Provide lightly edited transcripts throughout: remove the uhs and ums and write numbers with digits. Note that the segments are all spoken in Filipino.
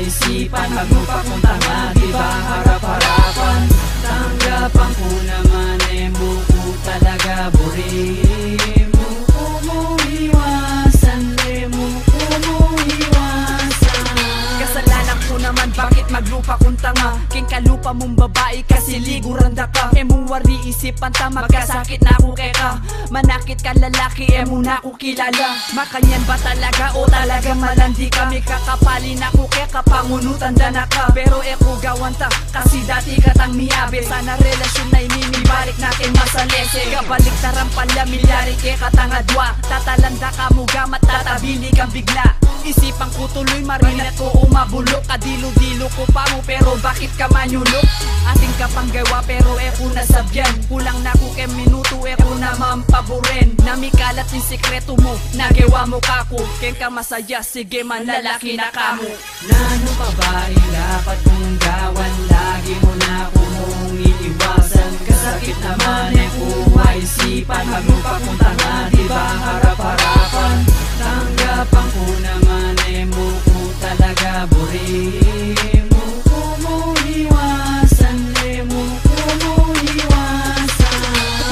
isipan, maglupa kung tanga, diba harap-harapan. Tanggapan ko naman, mo talaga buri mo iwasan, mo iwasan. Kasalanan ko naman, bakit maglupa kung tanga? King kalupa mong babae kasi liguranda ka. Mong wari isipan ta, magkasakit na ako keka. Manakit ka lalaki, mo na ako kilala. Makanyan ba talaga o talaga malandi ka? May kakapalin ako keka, pangunutan na ka. Pero ko gawanta, kasi dati katang miyabe. Sana relasyon na inimibalik natin masalese. Kabalik tarang palyamilyari keka tangadwa. Tatalanda ka mo gamat, tatabili kang bigla. Isipan ko tuloy marinat ko umabulok. Kadilo-dilo ko pa mo pero bakit ka manyulok? Ating kapanggawa pero ko nasabyan. Kulang na ko kay minuto ko na mampaborin. Namikalat yung sekreto mo, nagawa mo kako. Kaya ka masaya, sige man lalaki na kamo. Nano pa ba dapat kong gawan? Lagi mo na kumong iiwasan. Kasakit naman kuha isipan, maglupa kung tanga, diba harap-harapan. Tanggapan ko naman mo talaga buri mo iwasan, mo iwasan.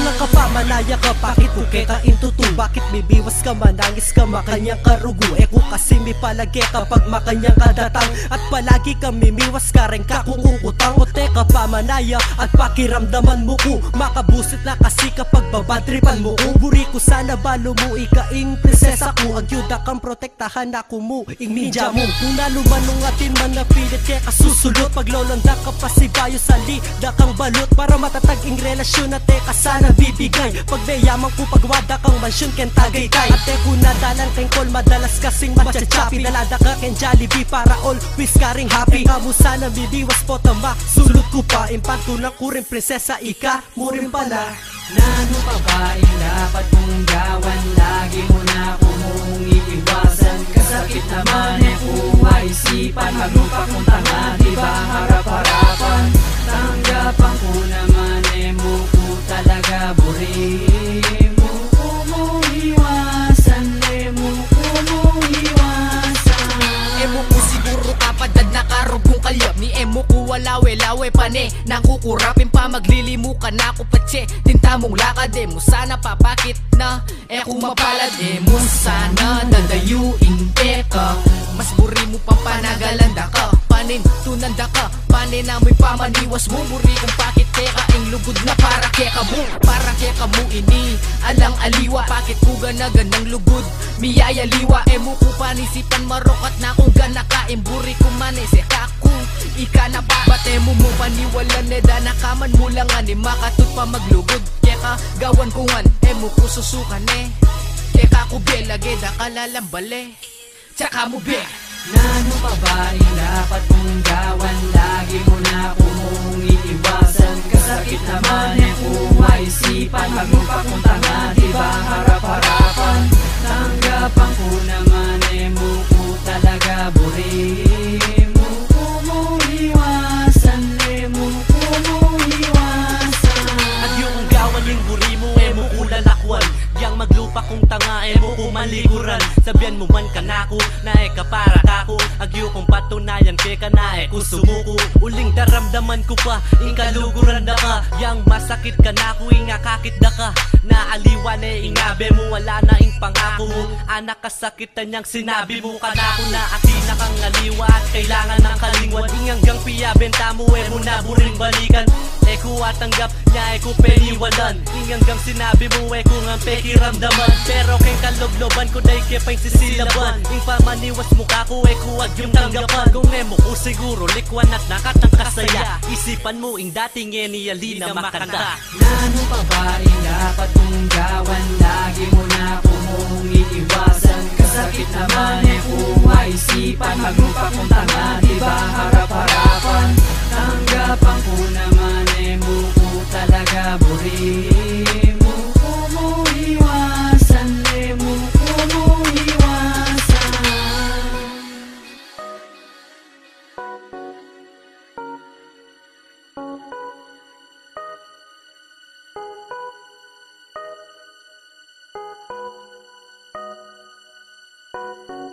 Nakapamanaya ka, bakit uke ka intutu? Bakit bibiwas ka, manangis ka, makanyang karugo? Ko kasi may palagi kapag makanyang kadatang. At palagi ka mimiwas ka rin kakukukutang. O teka pamanaya at pakiramdaman mo ko. Makabusit na kasi kapag babadripan mo ko. Buri ko sana balo mo, ikaing prinsesa ko. Agyuda kang protektahan ako mo, ing ninja mo. Kung nalumanong atin man napilit kaya kasusulot. Paglolanda ka pa si bayo sa lida kang balot. Para matatag ing relasyon na teka sana bibigay. Pag mayaman ko pagwada kang mansyon ken tagaytay. At ko nadalan keng call madalas kasing matcha-choppy. Nalada ka ken Jollibee para always ka ring happy. Kamu sana bibiwas po tama, sulot ko pa. Impantunan ko rin prinsesa, ika mo rin pala. Nano pa ba dapat kong gawan? Lagi mo na kumong iiwasan. Kasakit naman kuha isipan, maglupa kung tanga, diba harap-harapan. Tanggapan ko naman mo talaga buri mo iwasan, mo iwasan. Emo ko siguro kapadad na karugong kalyap. Ni emo ko walawe-lawe pane. Nakukurapin pa maglilimukan na ako patse. Tinta mong lakad mo sana papakit na ko mapalad mo sana dadayuing teka. Mas buri mo pa panagalanda ka. Panin tunanda ka, panin na mo'y pamaniwas mo. Buri kung bakit teka ing lugod na para keka mo. Para keka mo ini alang aliwa. Bakit ko ganagan ng lugod miyayaliwa. Emo ko panisipan marokat na kung gana ka. Imburi ko manese kaku ika na pa. Bate mo paniwalan nakaman mo lang makatut pa maglugod. Keka gawan ko ngan emo ko susukan Keka ko belage da kalalambale. Tsaka mo be Nano pa ba dapat kong gawan? Lagi mo na kumong iiwasan. Kasakit naman kuha isipan, maglupa kung tanga, diba harap-harapan. Tanggapan ko naman mo talaga buri mo iwasan, mo iwasan. At yung gawan yung buri mo mo kulalakwan. Yang maglupa kung tanga mo kumalikuran. Sabihan mo man kanako na ka para kako. Agyo kong patunayan kaya na kung sumuko. Uling daramdaman ko pa ikaluguran da ka. Yang masakit ka na ko ingakakit da ka. Naaliwan ingabe mo wala na ing pangako. Anak kasakitan niyang sinabi mo kanako na akin na kang aliwa at kailangan ng kalingwan. Inganggang piya benta mo mo na buring balikan. Ko atanggap niya ko peniwalan. Inganggang sinabi mo ko nga pekiramdaman. Pero keng kalobloban ko day kepay sisilaban. Ing pamaniwas mo kako ko wag yung tanggapan. Kung mo ko siguro likwan at nakatang kasaya. Isipan mo ing dating niyali na makanta. Nano pa ba dapat kong gawan? Lagi mo na kumong iiwasan. Kasakit naman kuha isipan, maglupa kung tanga, diba harap-harapan. Tanggapan ko naman mo talaga buri mo iwasan, mo iwasan. You